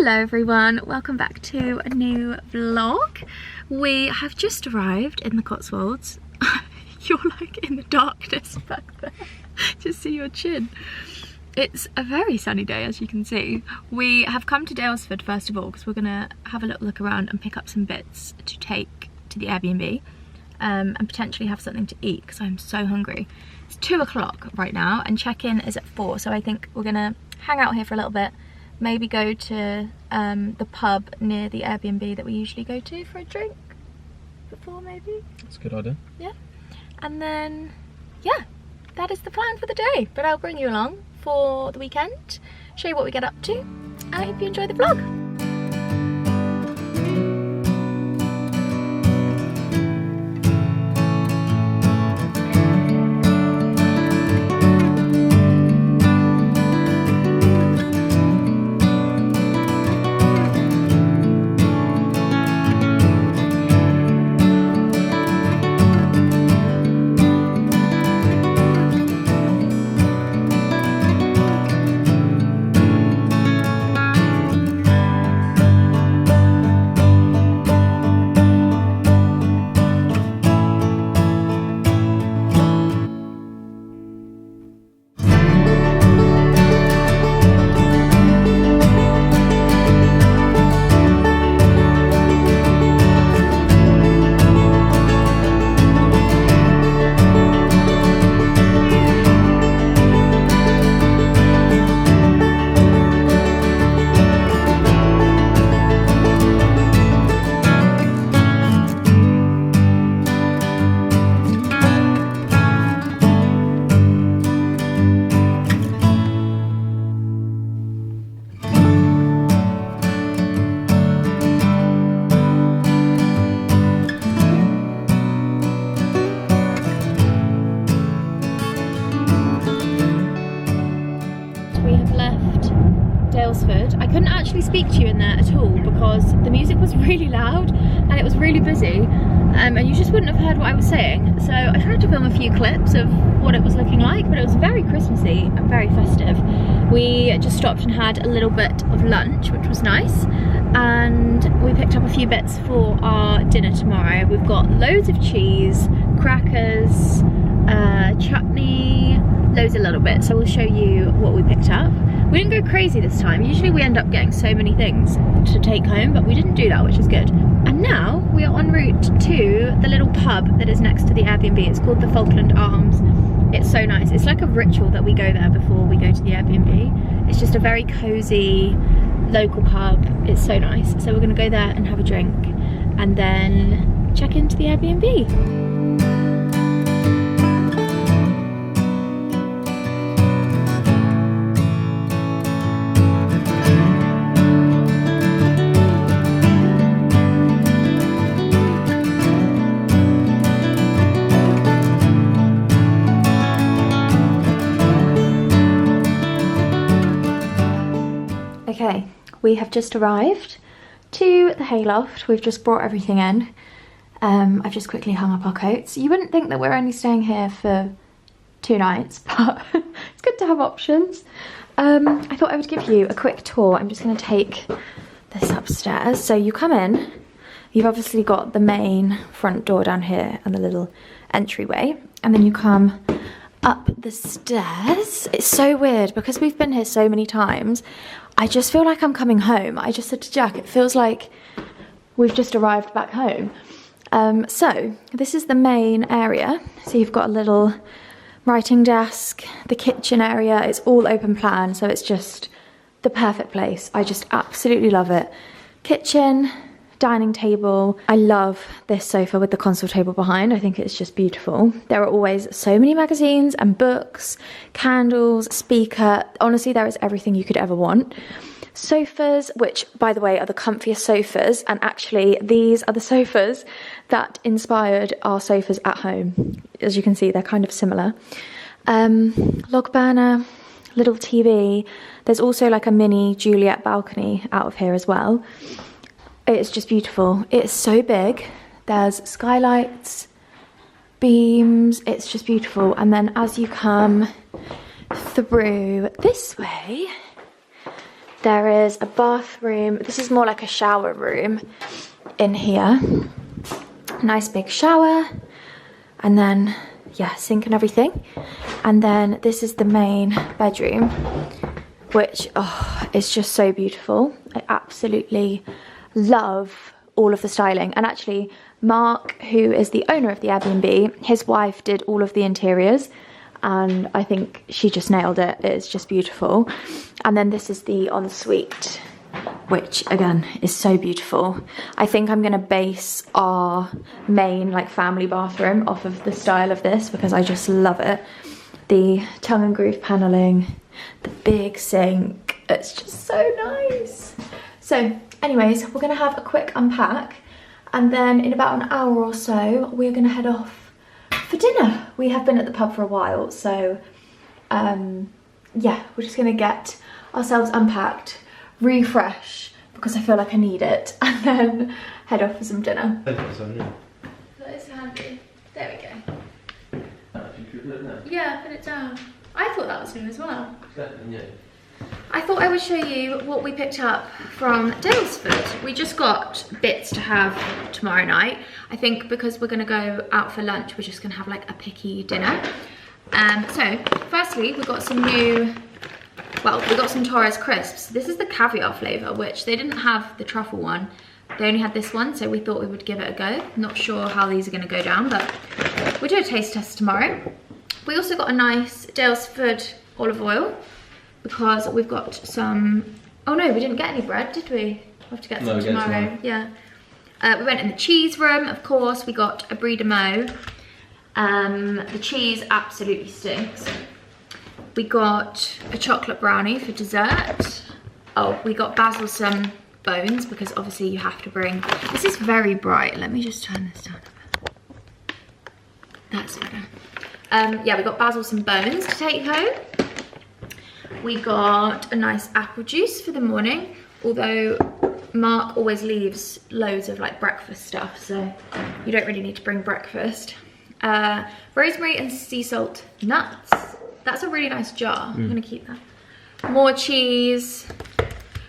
Hello everyone, welcome back to a new vlog. We have just arrived in the Cotswolds. You're like in the darkness back there. Just see your chin. It's a very sunny day, as you can see. We have come to Daylesford first of all because we're gonna have a little look around and pick up some bits to take to the Airbnb and potentially have something to eat because I'm so hungry. It's 2 o'clock right now and check-in is at 4, so I think we're gonna hang out here for a little bit, maybe go to the pub near the Airbnb that we usually go to for a drink before, maybe. That's a good idea. Yeah, and then yeah, that is the plan for the day, but I'll bring you along for the weekend, show you what we get up to, and I hope you enjoy the vlog. I couldn't actually speak to you in there at all because the music was really loud and it was really busy, and you just wouldn't have heard what I was saying. So I tried to film a few clips of what it was looking like, but it was very Christmassy and very festive. We just stopped and had a little bit of lunch, which was nice, and we picked up a few bits for our dinner tomorrow. We've got loads of cheese, crackers, chutney, loads of little bits, so we'll show you what we picked up. We didn't go crazy this time. Usually we end up getting so many things to take home, but we didn't do that, which is good. And now we are en route to the little pub that is next to the Airbnb. It's called the Falkland Arms. It's so nice. It's like a ritual that we go there before we go to the Airbnb. It's just a very cozy local pub. It's so nice. So we're gonna go there and have a drink and then check into the Airbnb. Okay, we have just arrived to the hayloft. We've just brought everything in. I've just quickly hung up our coats. You wouldn't think that we're only staying here for 2 nights, but it's good to have options. I thought I would give you a quick tour. I'm just going to take this upstairs. So you come in, you've obviously got the main front door down here and the little entryway, and then you come up the stairs. It's so weird because we've been here so many times. I just feel like I'm coming home. I just said to Jack, it feels like we've just arrived back home. So this is the main area. So you've got a little writing desk, the kitchen area. It's all open plan, so it's just the perfect place. I just absolutely love it. Kitchen, dining table. I love this sofa with the console table behind. I think it's just beautiful. There are always so many magazines and books, candles, speaker. Honestly, there is everything you could ever want. Sofas, which by the way are the comfiest sofas, and actually these are the sofas that inspired our sofas at home. As you can see, they're kind of similar. Log burner, little TV. There's also like a mini Juliet balcony out of here as well. It's just beautiful. It's so big. There's skylights, beams. It's just beautiful. And then as you come through this way, There is a bathroom. This is more like a shower room in here. Nice big shower. And then, yeah, sink and everything. And then this is the main bedroom, which, oh, is just so beautiful. I absolutely love all of the styling. And actually, Mark, who is the owner of the Airbnb, his wife did all of the interiors. And I think she just nailed it. It's just beautiful. And then this is the ensuite, which again is so beautiful. I think I'm gonna base our main like family bathroom off of the style of this because I just love it. The tongue and groove paneling, the big sink, it's just so nice. So anyways, we're gonna have a quick unpack, and then in about an hour or so, we're gonna head off for dinner. We have been at the pub for a while, so yeah, we're just gonna get ourselves unpacked, refresh, because I feel like I need it, and then head off for some dinner. That is handy. There we go. Yeah, put it down. I thought that was new as well. I thought I would show you what we picked up from Daylesford. We just got bits to have tomorrow night. I think because we're gonna go out for lunch, we're just gonna have like a picky dinner. So firstly, we got some new, well, we got some Torres crisps. This is the caviar flavour, which they didn't have the truffle one. They only had this one, so we thought we would give it a go. Not sure how these are gonna go down, but we'll do a taste test tomorrow. We also got a nice Daylesford olive oil, because we've got some, oh no, we didn't get any bread, did we? We'll have to get some tomorrow. Yeah. We went in the cheese room, of course. We got a brie de meaux. The cheese absolutely stinks. We got a chocolate brownie for dessert. Oh, we got Basil some bones, because obviously you have to bring, this is very bright. Let me just turn this down a bit. That's better. Yeah, we got Basil some bones to take home. We got a nice apple juice for the morning, although Mark always leaves loads of like breakfast stuff, so you don't really need to bring breakfast. Rosemary and sea salt nuts. That's a really nice jar. I'm gonna keep that. More cheese.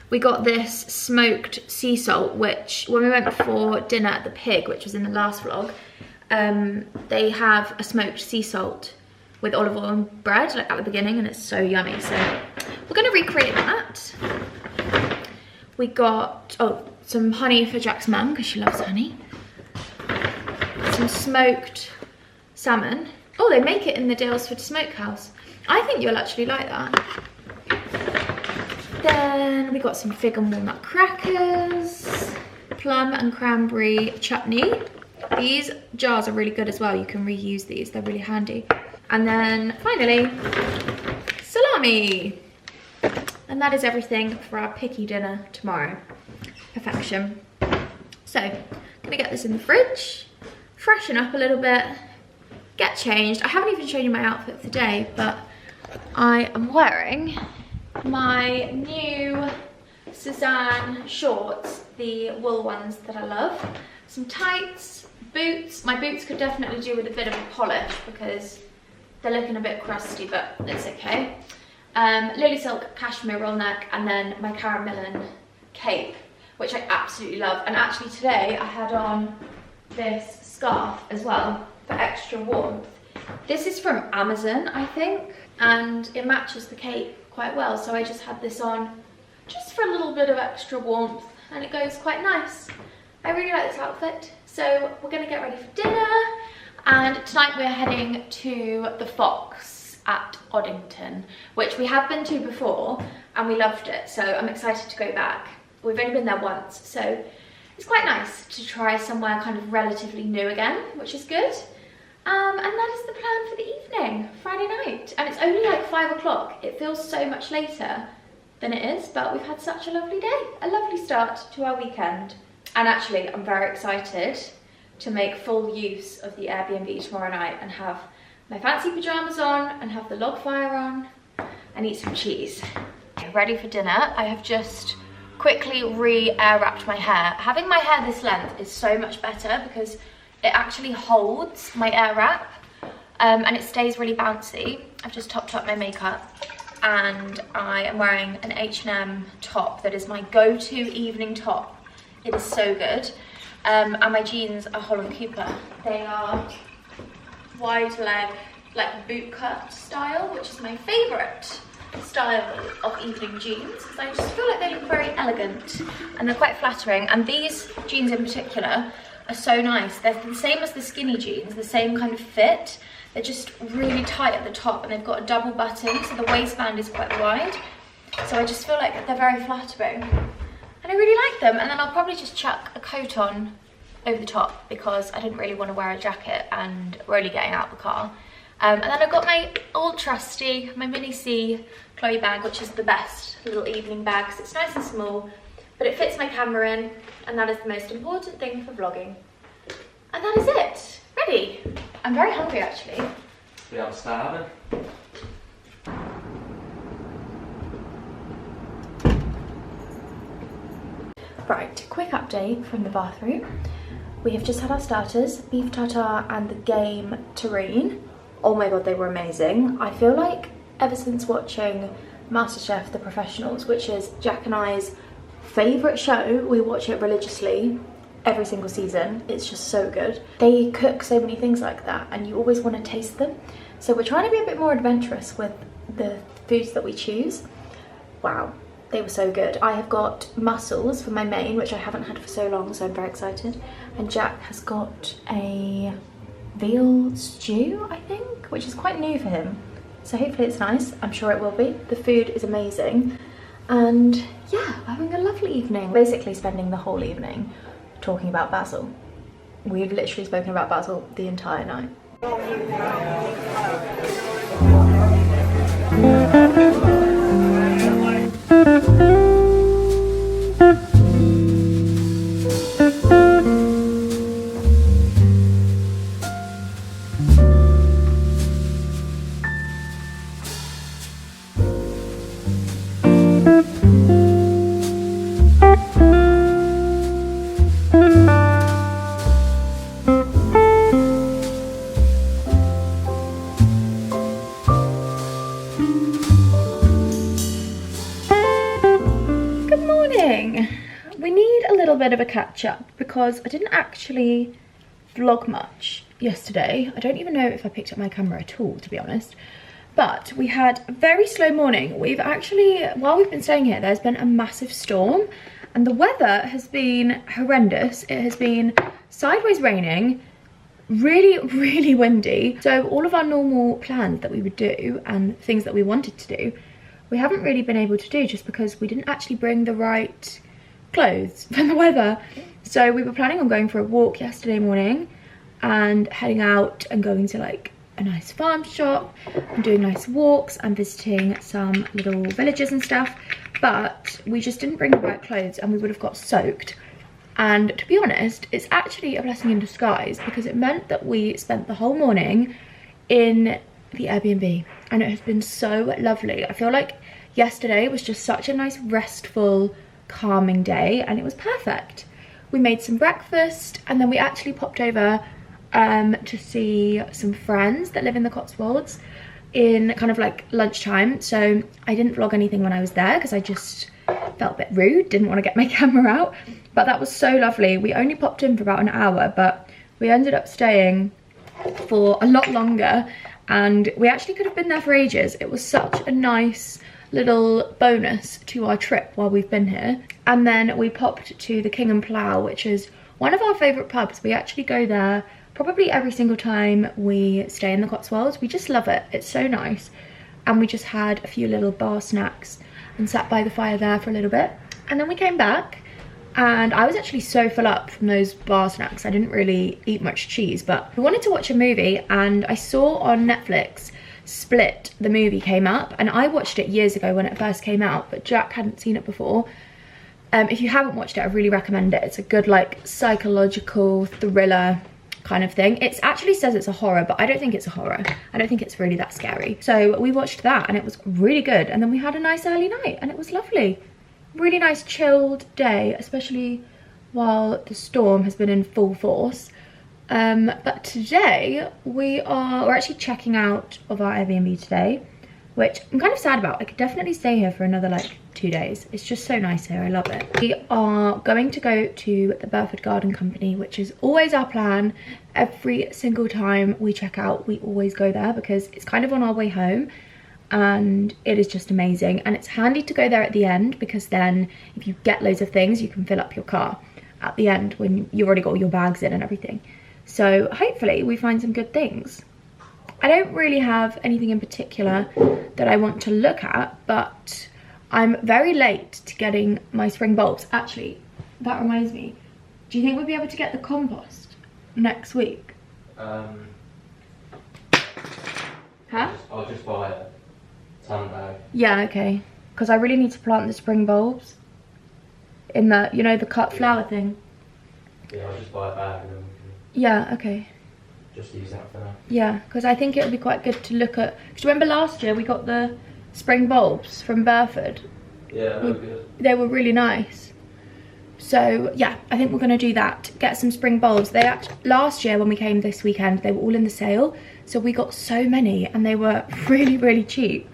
We got this smoked sea salt, which when we went for dinner at the Pig, which was in the last vlog, they have a smoked sea salt with olive oil and bread like at the beginning, and it's so yummy. So we're gonna recreate that. We got, oh, some honey for Jack's mum because she loves honey. Some smoked salmon. Oh, they make it in the Daylesford Smokehouse. I think you'll actually like that. Then we got some fig and walnut crackers, plum and cranberry chutney. These jars are really good as well. You can reuse these, they're really handy. And then finally, salami. And that is everything for our picky dinner tomorrow. Perfection. So, gonna get this in the fridge, freshen up a little bit, get changed. I haven't even shown you my outfit for today, but I am wearing my new Suzanne shorts, the wool ones that I love. Some tights, boots. My boots could definitely do with a bit of a polish because they're looking a bit crusty, but it's okay. Lily silk cashmere roll neck, and then my Caramellin cape, which I absolutely love. And actually today I had on this scarf as well for extra warmth. This is from Amazon, I think, and it matches the cape quite well. So I just had this on just for a little bit of extra warmth, and it goes quite nice. I really like this outfit. So we're gonna get ready for dinner. And tonight we're heading to the Fox at Oddington, which we have been to before and we loved it, so I'm excited to go back. We've only been there once, so it's quite nice to try somewhere kind of relatively new again, which is good. And that is the plan for the evening, Friday night. And it's only like 5 o'clock. It feels so much later than it is, but we've had such a lovely day, a lovely start to our weekend. And actually, I'm very excited to make full use of the Airbnb tomorrow night and have my fancy pajamas on and have the log fire on and eat some cheese. Okay, ready for dinner. I have just quickly re-air wrapped my hair. Having my hair this length is so much better because it actually holds my air wrap and it stays really bouncy. I've just topped up my makeup and I am wearing an H&M top that is my go-to evening top. It is so good. And my jeans are Holland Cooper. They are wide leg, like boot cut style, which is my favourite style of evening jeans because I just feel like they look very elegant and they're quite flattering. And these jeans in particular are so nice. They're the same as the skinny jeans, the same kind of fit. They're just really tight at the top and they've got a double button, so the waistband is quite wide. So I just feel like they're very flattering and I really like them. And then I'll probably just chuck a coat on over the top because I didn't really want to wear a jacket and we're only getting out of the car. And then I've got my old trusty, my Mini C Chloe bag, which is the best little evening bag because it's nice and small, but it fits my camera in, and that is the most important thing for vlogging. And that is it. Ready? I'm very hungry actually. We are starving. Right, quick update from the bathroom. We have just had our starters, beef tartare and the game terrine. Oh my god, they were amazing. I feel like ever since watching MasterChef The Professionals, which is Jack and I's favourite show, we watch it religiously every single season. It's just so good. They cook so many things like that and you always want to taste them. So we're trying to be a bit more adventurous with the foods that we choose. Wow, they were so good. I have got mussels for my main, which I haven't had for so long, so I'm very excited. And Jack has got a veal stew, I think, which is quite new for him. So hopefully it's nice. I'm sure it will be. The food is amazing. And yeah, we're having a lovely evening. Basically spending the whole evening talking about Basil. We've literally spoken about Basil the entire night. Bit of a catch up because I didn't actually vlog much yesterday. I don't even know if I picked up my camera at all, to be honest, but we had a very slow morning. We've actually, while we've been staying here, there's been a massive storm and the weather has been horrendous. It has been sideways raining, really windy, so all of our normal plans that we would do and things that we wanted to do, we haven't really been able to do just because we didn't actually bring the right clothes for the weather. So we were planning on going for a walk yesterday morning and heading out and going to like a nice farm shop and doing nice walks and visiting some little villages and stuff, but we just didn't bring the right clothes and we would have got soaked. And to be honest, it's actually a blessing in disguise because it meant that we spent the whole morning in the Airbnb and it has been so lovely. I feel like yesterday was just such a nice restful calming day and it was perfect. We made some breakfast and then we actually popped over to see some friends that live in the Cotswolds in kind of like lunchtime. So I didn't vlog anything when I was there because I just felt a bit rude, didn't want to get my camera out, but that was so lovely. We only popped in for about an hour, but we ended up staying for a lot longer and we actually could have been there for ages. It was such a nice little bonus to our trip while we've been here. And then we popped to the King and Plough, which is one of our favourite pubs. We actually go there probably every single time we stay in the Cotswolds. We just love it, it's so nice. And we just had a few little bar snacks and sat by the fire there for a little bit. And then we came back and I was actually so full up from those bar snacks. I didn't really eat much cheese, but we wanted to watch a movie and I saw on Netflix Split, the movie, came up, and I watched it years ago when it first came out, but Jack hadn't seen it before. If you haven't watched it, I really recommend it. It's a good like psychological thriller kind of thing. It actually says it's a horror, but I don't think it's a horror. I don't think it's really that scary. So we watched that and it was really good, and then we had a nice early night and it was lovely. Really nice chilled day, especially while the storm has been in full force. But today we're actually checking out of our Airbnb today. which I'm kind of sad about. I could definitely stay here for another like 2 days. It's just so nice here, I love it. We are going to go to the Bamford Garden Company, which is always our plan. Every single time we check out, we always go there because it's kind of on our way home and it is just amazing. And it's handy to go there at the end because then if you get loads of things, you can fill up your car at the end when you've already got all your bags in and everything. So hopefully we find some good things. I don't really have anything in particular that I want to look at, but I'm very late to getting my spring bulbs. Actually, that reminds me. Do you think we'll be able to get the compost next week? Huh? I'll just buy a ton bag. Yeah, okay. Because I really need to plant the spring bulbs in the, you know, the cut flower thing. Yeah, I'll just buy a bag and then we can... Yeah, okay. Just use that for now. Yeah, because I think it would be quite good to look at... Because remember last year we got the spring bulbs from Bamford? Yeah, they were good. They were really nice. So yeah, I think we're going to do that. Get some spring bulbs. They last year when we came this weekend, they were all in the sale. So we got so many and they were really, really cheap.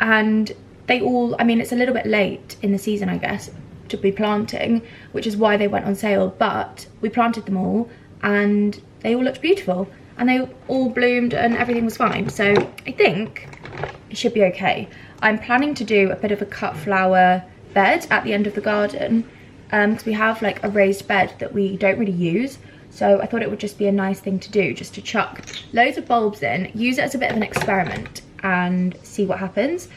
And they all, I mean, it's a little bit late in the season, I guess, to be planting, which is why they went on sale. But we planted them all and they all looked beautiful and they all bloomed and everything was fine. So I think it should be okay. I'm planning to do a bit of a cut flower bed at the end of the garden because we have like a raised bed that we don't really use. So I thought it would just be a nice thing to do, just to chuck loads of bulbs in, use it as a bit of an experiment and see what happens.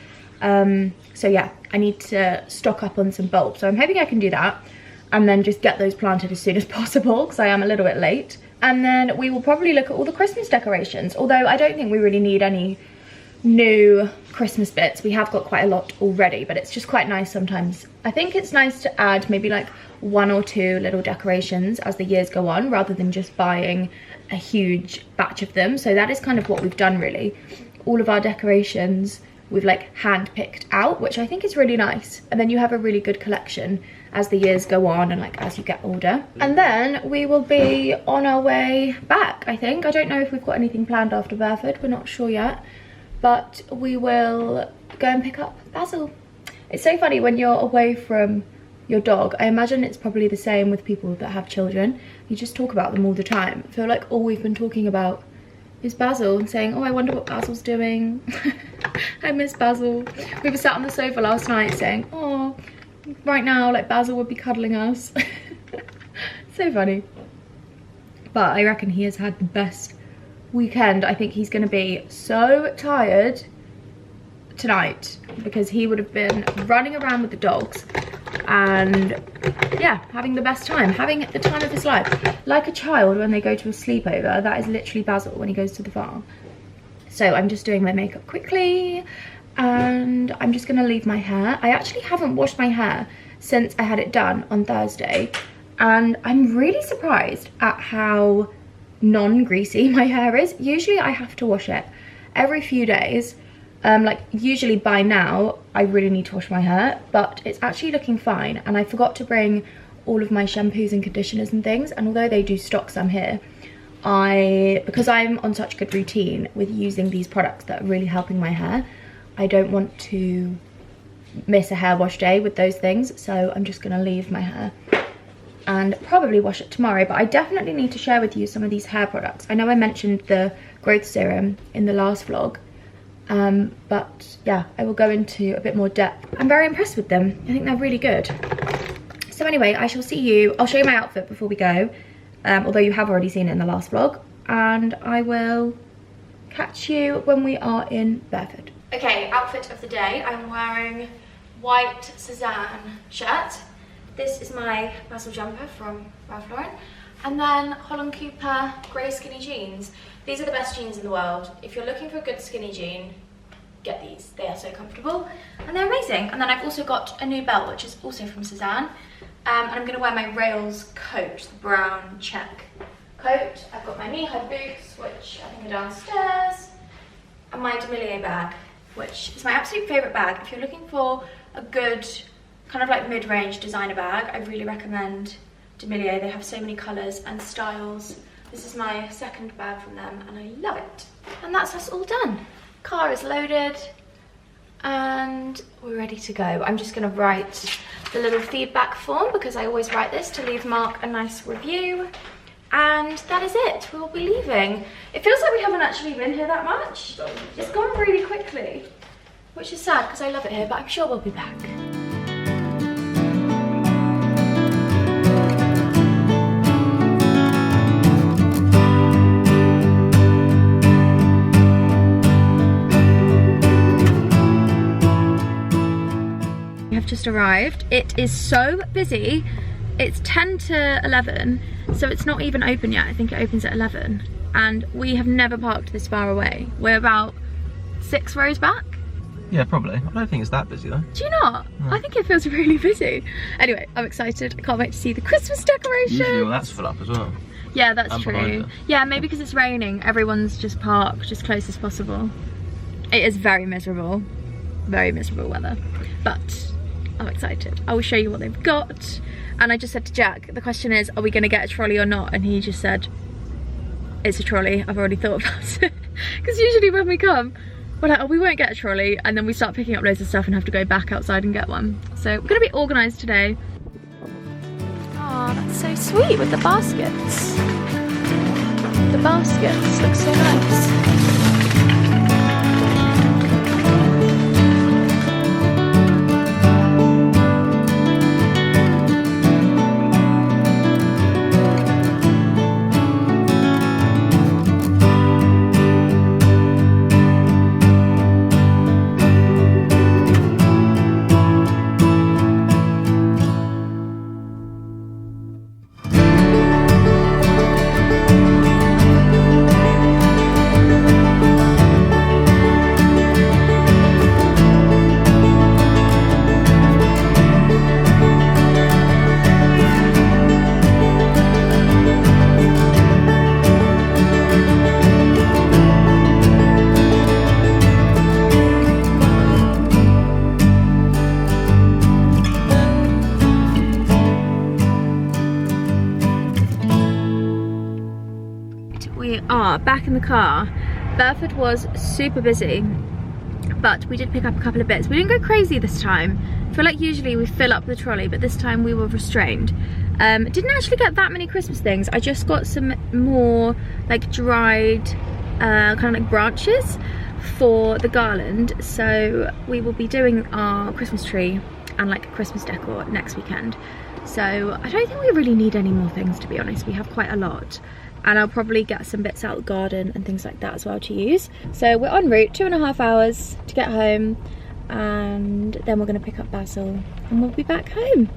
So yeah, I need to stock up on some bulbs. So I'm hoping I can do that and then just get those planted as soon as possible because I am a little bit late. And then we will probably look at all the Christmas decorations, although I don't think we really need any new Christmas bits. We have got quite a lot already, but it's just quite nice sometimes. I think it's nice to add maybe like 1 or 2 little decorations as the years go on, rather than just buying a huge batch of them. So that is kind of what we've done really. All of our decorations we've like hand picked out, which I think is really nice. And then you have a really good collection as the years go on and like as you get older. And then we will be on our way back, I think. I don't know if we've got anything planned after Bamford, we're not sure yet. But we will go and pick up Basil. It's so funny when you're away from your dog. I imagine it's probably the same with people that have children. You just talk about them all the time. I feel like all we've been talking about is Basil and saying, oh, I wonder what Basil's doing. I miss Basil. We were sat on the sofa last night saying, oh, right now, like Basil would be cuddling us. So funny. But I reckon he has had the best weekend. I think he's going to be so tired tonight because he would have been running around with the dogs and yeah, having the best time, having the time of his life, like a child when they go to a sleepover. That is literally Basil when he goes to the farm. So I'm just doing my makeup quickly and I'm just going to leave my hair. I actually haven't washed my hair since I had it done on Thursday and I'm really surprised at how non-greasy my hair is. Usually I have to wash it every few days. Like usually by now I really need to wash my hair, but it's actually looking fine. And I forgot to bring all of my shampoos and conditioners and things, and although they do stock some here, because I'm on such good routine with using these products that are really helping my hair, I don't want to miss a hair wash day with those things. So I'm just gonna leave my hair and probably wash it tomorrow. But I definitely need to share with you some of these hair products. I know I mentioned the growth serum in the last vlog, but yeah, I will go into a bit more depth. I'm very impressed with them. I think they're really good. So anyway, I shall see you. I'll show you my outfit before we go, although you have already seen it in the last vlog, and I will catch you when we are in Bamford. Okay, outfit of the day. I'm wearing white Suzanne shirt. This is my Basil Jumper from Ralph Lauren. And then Holland Cooper grey skinny jeans. These are the best jeans in the world. If you're looking for a good skinny jean, get these. They are so comfortable and they're amazing. And then I've also got a new belt, which is also from Suzanne. And I'm gonna wear my Rails coat, the brown check coat. I've got my knee-high boots, which I think are downstairs. And my Demilia bag, which is my absolute favorite bag. If you're looking for a good kind of like mid-range designer bag, I really recommend Demilia. They have so many colours and styles. This is my second bag from them and I love it. And that's us all done. Car is loaded. and we're ready to go. I'm just gonna write the little feedback form because I always write this to leave Mark a nice review. And that is it, we'll be leaving. It feels like we haven't actually been here that much. It's gone really quickly, which is sad because I love it here, but I'm sure we'll be back. We have just arrived. It is so busy. It's 10 to 11, so it's not even open yet. I think it opens at 11. And we have never parked this far away. We're about 6 rows back. Yeah, probably. I don't think it's that busy though. Do you not? No. I think it feels really busy. Anyway, I'm excited. I can't wait to see the Christmas decorations. Usually all that's full up as well. Yeah, that's true. Yeah, maybe because it's raining, everyone's just parked as close as possible. It is very miserable weather, but I'm excited. I will show you what they've got. And I just said to Jack, the question is, are we gonna get a trolley or not? And he just said, it's a trolley. I've already thought about it. Because usually when we come, we're like, oh, we won't get a trolley. And then we start picking up loads of stuff and have to go back outside and get one. So we're gonna be organized today. Oh, that's so sweet with the baskets. The baskets look so nice. We are back in the car. Bamford was super busy, but we did pick up a couple of bits. We didn't go crazy this time. I feel like usually we fill up the trolley, but this time we were restrained. Didn't actually get that many Christmas things. I just got some more like dried kind of like branches for the garland. So we will be doing our Christmas tree and like Christmas decor next weekend. So I don't think we really need any more things, to be honest. We have quite a lot. And I'll probably get some bits out of the garden and things like that as well to use. So we're en route, 2.5 hours to get home, and then we're gonna pick up Basil and we'll be back home.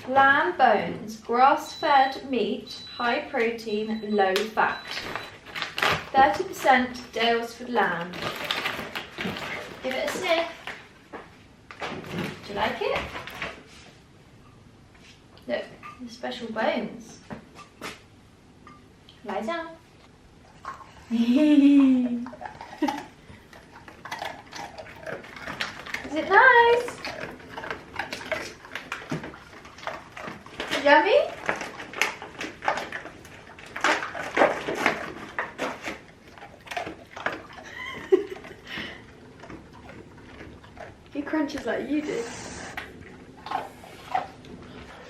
Lamb bones, grass-fed meat, high protein, low fat. 30% Daylesford lamb. Give it a sniff. Do you like it? Look. The special bones. Lie down. Is it nice? Yummy? He crunches like you do.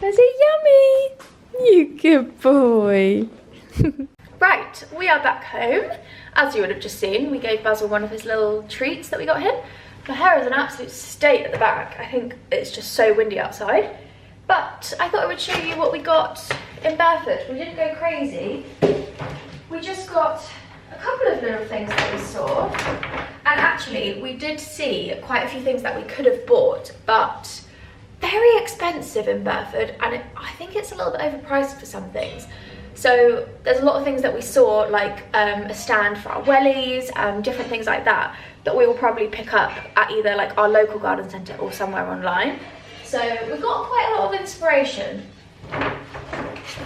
Is it yummy? You good boy. Right, we are back home. As you would have just seen, we gave Basil one of his little treats that we got him. My hair is an absolute state at the back. I think it's just so windy outside. But I thought I would show you what we got in Bamford. We didn't go crazy. We just got a couple of little things that we saw. And actually, we did see quite a few things that we could have bought, but very expensive in Bamford, and I think it's a little bit overpriced for some things. So there's a lot of things that we saw, like a stand for our wellies and different things like that, that we will probably pick up at either like our local garden centre or somewhere online. So we've got quite a lot of inspiration.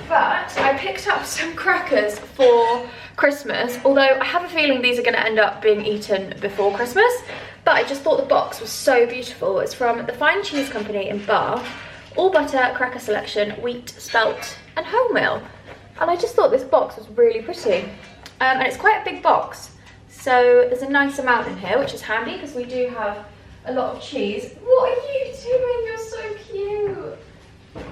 But I picked up some crackers for Christmas, although I have a feeling these are going to end up being eaten before Christmas. But I just thought the box was so beautiful. It's from the Fine Cheese Company in Bath. All butter, cracker selection, wheat, spelt and wholemeal. And I just thought this box was really pretty. And it's quite a big box. So there's a nice amount in here, which is handy because we do have a lot of cheese. What are you doing? You're so cute.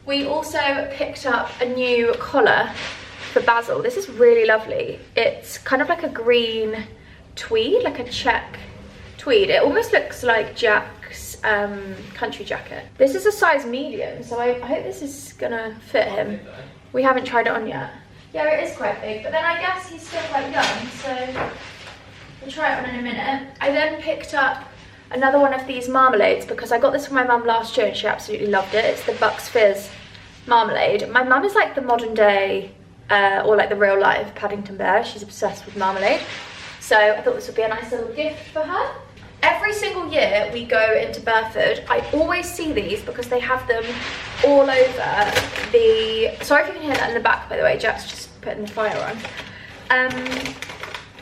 We also picked up a new collar for Basil. This is really lovely. It's kind of like a green tweed, like a check tweed. It almost looks like Jack's country jacket. This is a size medium, so I hope this is gonna fit him. We haven't tried it on yet. Yeah, it is quite big, but then I guess he's still quite young, so we'll try it on in a minute. I then picked up another one of these marmalades because I got this for my mum last year and she absolutely loved it. It's the Bucks Fizz marmalade. My mum is like the modern day, or like the real life Paddington Bear. She's obsessed with marmalade. So I thought this would be a nice little gift for her. Every single year we go into Bamford, I always see these because they have them all over the... Sorry if you can hear that in the back, by the way, Jack's just putting the fire on.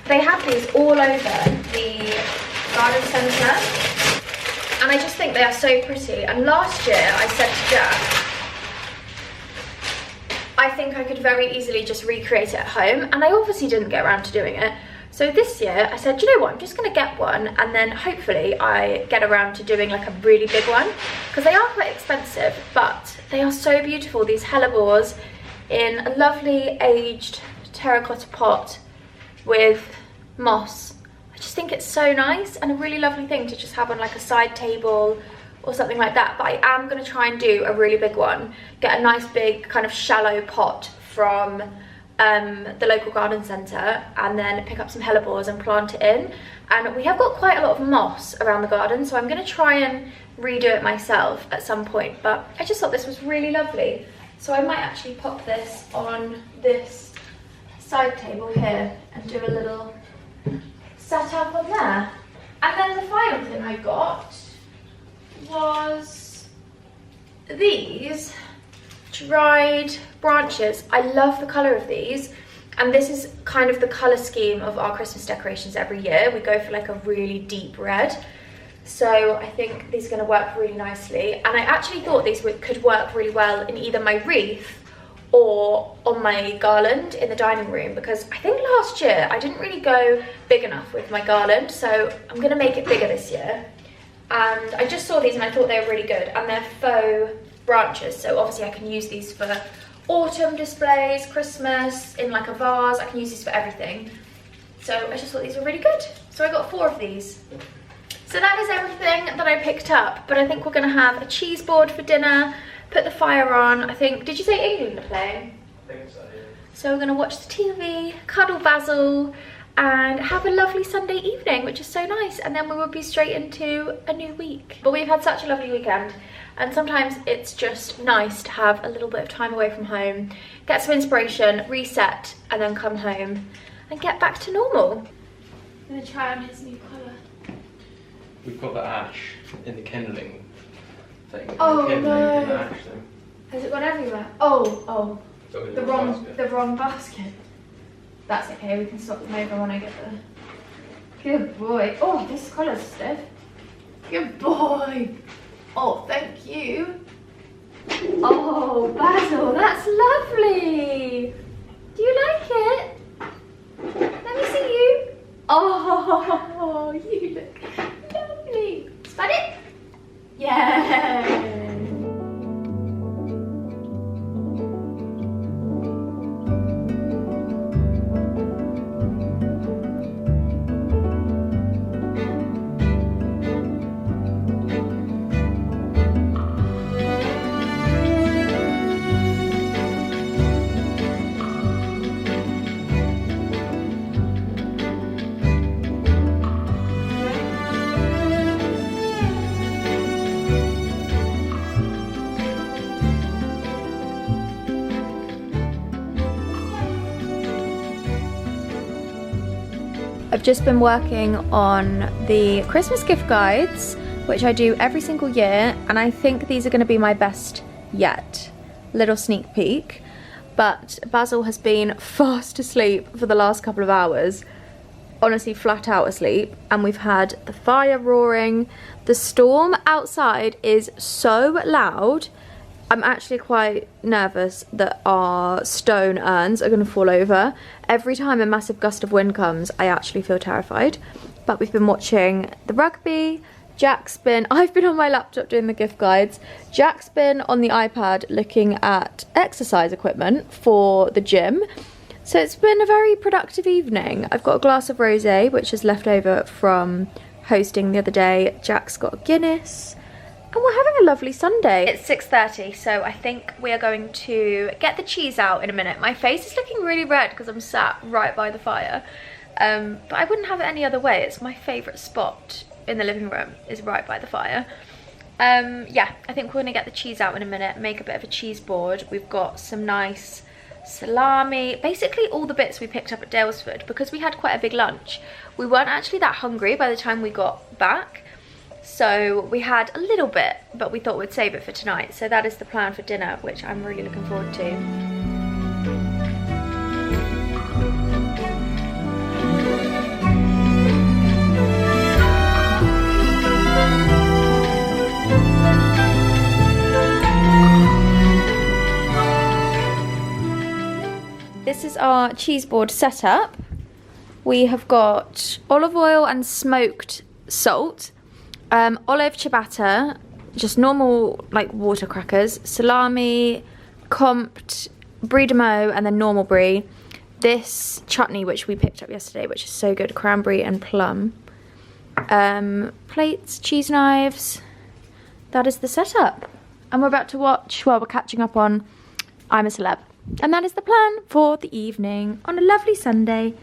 They have these all over the garden centre, and I just think they are so pretty. And last year I said to Jack, I think I could very easily just recreate it at home, and I obviously didn't get around to doing it. So this year I said, you know what, I'm just gonna get one, and then hopefully I get around to doing like a really big one, because they are quite expensive, but they are so beautiful. These hellebores in a lovely aged terracotta pot with moss. I just think it's so nice and a really lovely thing to just have on like a side table or something like that. But I am going to try and do a really big one, get a nice big kind of shallow pot from the local garden centre, and then pick up some hellebores and plant it in. And we have got quite a lot of moss around the garden, so I'm going to try and redo it myself at some point, but I just thought this was really lovely. So I might actually pop this on this side table here and do a little set up on there. And then the final thing I got was these dried branches. I love the colour of these, and this is kind of the colour scheme of our Christmas decorations every year. We go for like a really deep red, so I think these are going to work really nicely. And I actually thought these could work really well in either my wreath or on my garland in the dining room, because I think last year I didn't really go big enough with my garland, so I'm going to make it bigger this year. And I just saw these and I thought they were really good, and they're faux branches, so obviously I can use these for autumn displays, Christmas, in like a vase. I can use these for everything, so I just thought these were really good. So I got 4 of these. So that is everything that I picked up, but I think we're going to have a cheese board for dinner, put the fire on. I think, did you say England are playing? I think so, yeah. So we're going to watch the TV, cuddle Basil, and have a lovely Sunday evening, which is so nice. And then we will be straight into a new week. But we've had such a lovely weekend, and sometimes it's just nice to have a little bit of time away from home, get some inspiration, reset, and then come home and get back to normal. I'm going to try on his new colour. We've got the ash in the kindling thing. Oh, the kindling no. in the ash thing. Has it gone everywhere? Oh, So in the basket. wrong basket. That's okay, we can swap them over when I get there. Good boy. Oh, this colour's stiff. Good boy. Oh, thank you. Oh, Basil, that's lovely. Do you like it? Let me see you. Oh, you look lovely. Spread it. Yeah. I've just been working on the Christmas gift guides, which I do every single year, and I think these are going to be my best yet. Little sneak peek. But Basil has been fast asleep for the last couple of hours, honestly flat out asleep, and we've had the fire roaring. The storm outside is so loud, I'm actually quite nervous that our stone urns are going to fall over. Every time a massive gust of wind comes, I actually feel terrified. But we've been watching the rugby. I've been on my laptop doing the gift guides. Jack's been on the iPad looking at exercise equipment for the gym. So it's been a very productive evening. I've got a glass of rosé, which is left over from hosting the other day. Jack's got a Guinness. And we're having a lovely Sunday. It's 6:30, so I think we are going to get the cheese out in a minute. My face is looking really red because I'm sat right by the fire. But I wouldn't have it any other way. It's my favourite spot in the living room, is right by the fire. Yeah, I think we're gonna get the cheese out in a minute, make a bit of a cheese board. We've got some nice salami, basically all the bits we picked up at Daylesford. Because we had quite a big lunch, we weren't actually that hungry by the time we got back. So we had a little bit, but we thought we'd save it for tonight. So that is the plan for dinner, which I'm really looking forward to. This is our cheese board setup. We have got olive oil and smoked salt, olive ciabatta, just normal like water crackers, salami, comped, brie de meaux, and then normal brie. This chutney, which we picked up yesterday, which is so good, cranberry and plum. Plates, cheese knives. That is the setup. And we're about to watch, well, we're catching up on I'm a Celeb. And that is the plan for the evening on a lovely Sunday.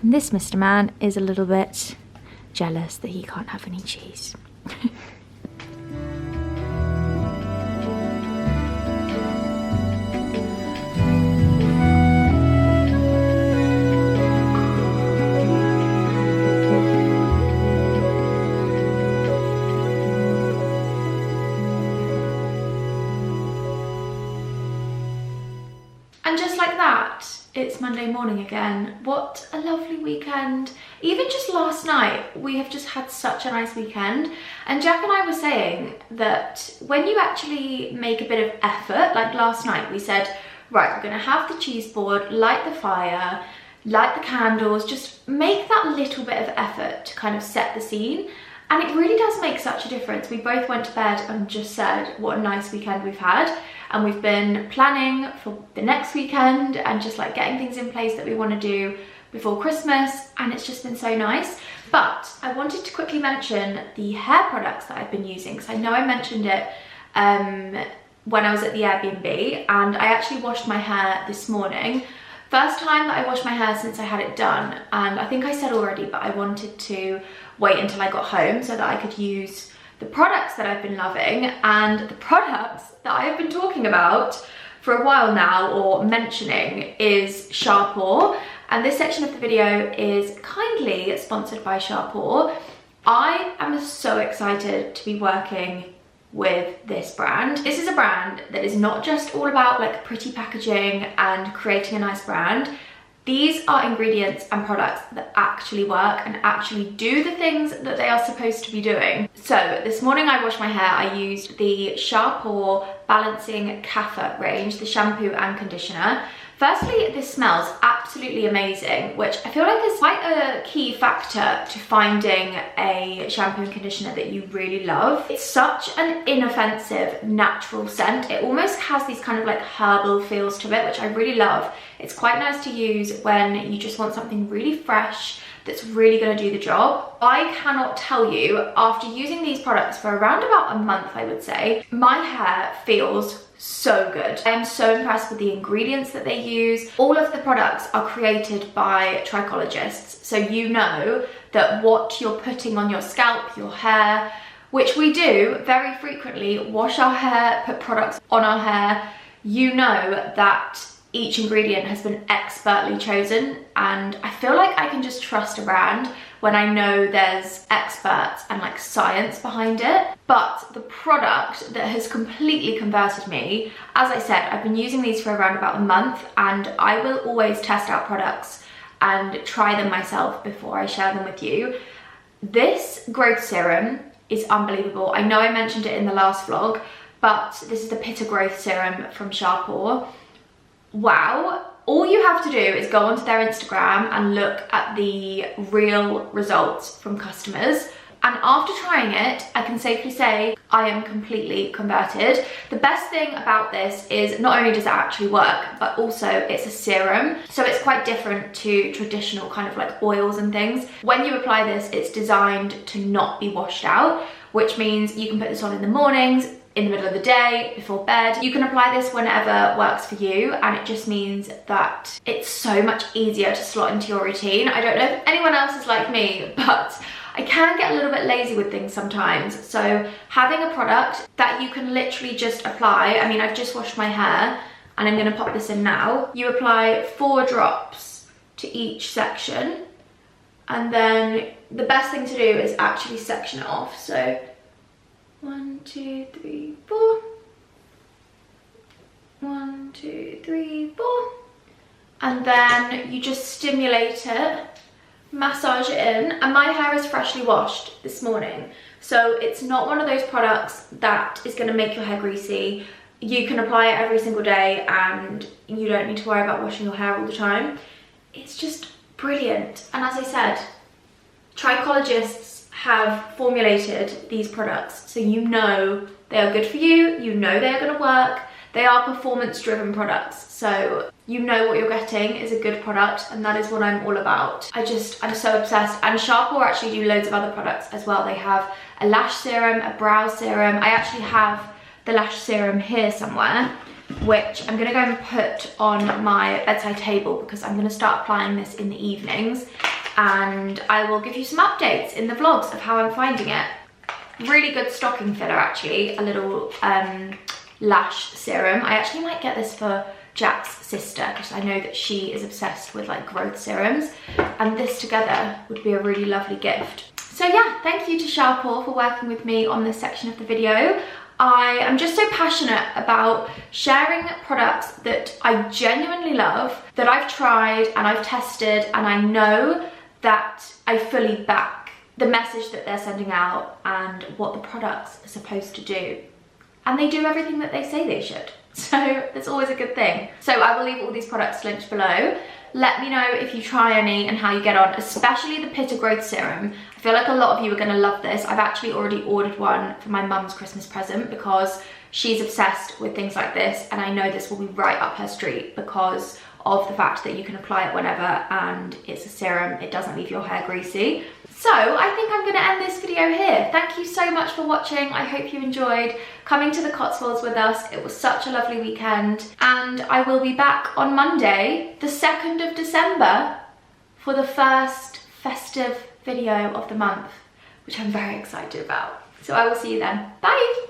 And this Mr. Man is a little bit jealous that he can't have any cheese. And just like that, it's Monday morning again. What a lovely weekend. Even just last night, we have just had such a nice weekend. And Jack and I were saying that when you actually make a bit of effort, like last night, we said, right, we're gonna have the cheese board, light the fire, light the candles, just make that little bit of effort to kind of set the scene. And it really does make such a difference. We both went to bed and just said what a nice weekend we've had. And we've been planning for the next weekend and just like getting things in place that we want to do before Christmas. And it's just been so nice. But I wanted to quickly mention the hair products that I've been using, because I know I mentioned it when I was at the Airbnb, and I actually washed my hair this morning. First time that I washed my hair since I had it done, and I think I said already, but I wanted to wait until I got home so that I could use the products that I've been loving. And the products that I have been talking about for a while now, or mentioning, is Champo. And this section of the video is kindly sponsored by Champo. I am so excited to be working with this brand. This is a brand that is not just all about like pretty packaging and creating a nice brand. These are ingredients and products that actually work and actually do the things that they are supposed to be doing. So this morning I washed my hair. I used the Champo Balancing Kaffir range, the shampoo and conditioner. Firstly, this smells absolutely amazing, which I feel like is quite a key factor to finding a shampoo and conditioner that you really love. It's such an inoffensive, natural scent. It almost has these kind of like herbal feels to it, which I really love. It's quite nice to use when you just want something really fresh that's really going to do the job. I cannot tell you, after using these products for around about a month, I would say, my hair feels so good. I am so impressed with the ingredients that they use. All of the products are created by trichologists, so you know that what you're putting on your scalp, your hair, which we do very frequently, wash our hair, put products on our hair, you know that each ingredient has been expertly chosen, and I feel like I can just trust a brand when I know there's experts and like science behind it. But the product that has completely converted me, as I said, I've been using these for around about a month, and I will always test out products and try them myself before I share them with you. This growth serum is unbelievable. I know I mentioned it in the last vlog, but this is the Pitta Growth Serum from Champo. Wow. All you have to do is go onto their Instagram and look at the real results from customers. And after trying it, I can safely say I am completely converted. The best thing about this is not only does it actually work, but also it's a serum. So it's quite different to traditional kind of like oils and things. When you apply this, it's designed to not be washed out, which means you can put this on in the mornings, in the middle of the day, before bed. You can apply this whenever works for you, and it just means that it's so much easier to slot into your routine. I don't know if anyone else is like me, but I can get a little bit lazy with things sometimes. So having a product that you can literally just apply, I mean, I've just washed my hair and I'm gonna pop this in now. You apply 4 drops to each section, and then the best thing to do is actually section it off. So 1, 2, 3, 4. 1, 2, 3, 4. And then you just stimulate it, massage it in. And my hair is freshly washed this morning, so it's not one of those products that is going to make your hair greasy. You can apply it every single day and you don't need to worry about washing your hair all the time. It's just brilliant. And as I said, trichologists have formulated these products so you know they are good for you, you know they are going to work. They are performance driven products, so you know what you're getting is a good product, and that is what I'm all about. I'm so obsessed. And Champo actually do loads of other products as well. They have a lash serum, a brow serum. I actually have the lash serum here somewhere, which I'm going to go and put on my bedside table because I'm going to start applying this in the evenings, and I will give you some updates in the vlogs of how I'm finding it. Really good stocking filler actually, a little lash serum. I actually might get this for Jack's sister because I know that she is obsessed with like growth serums, and this together would be a really lovely gift. So yeah, thank you to Champo for working with me on this section of the video. I am just so passionate about sharing products that I genuinely love, that I've tried and I've tested, and I know that I fully back the message that they're sending out and what the products are supposed to do. And they do everything that they say they should. So that's always a good thing. So I will leave all these products linked below. Let me know if you try any and how you get on, especially the Pitta Growth Serum. I feel like a lot of you are gonna love this. I've actually already ordered one for my mum's Christmas present because she's obsessed with things like this, and I know this will be right up her street because of the fact that you can apply it whenever and it's a serum, it doesn't leave your hair greasy. So I think I'm gonna end this video here. Thank you so much for watching. I hope you enjoyed coming to the Cotswolds with us. It was such a lovely weekend, and I will be back on Monday, the 2nd of December, for the first festive video of the month, which I'm very excited about. So I will see you then. Bye.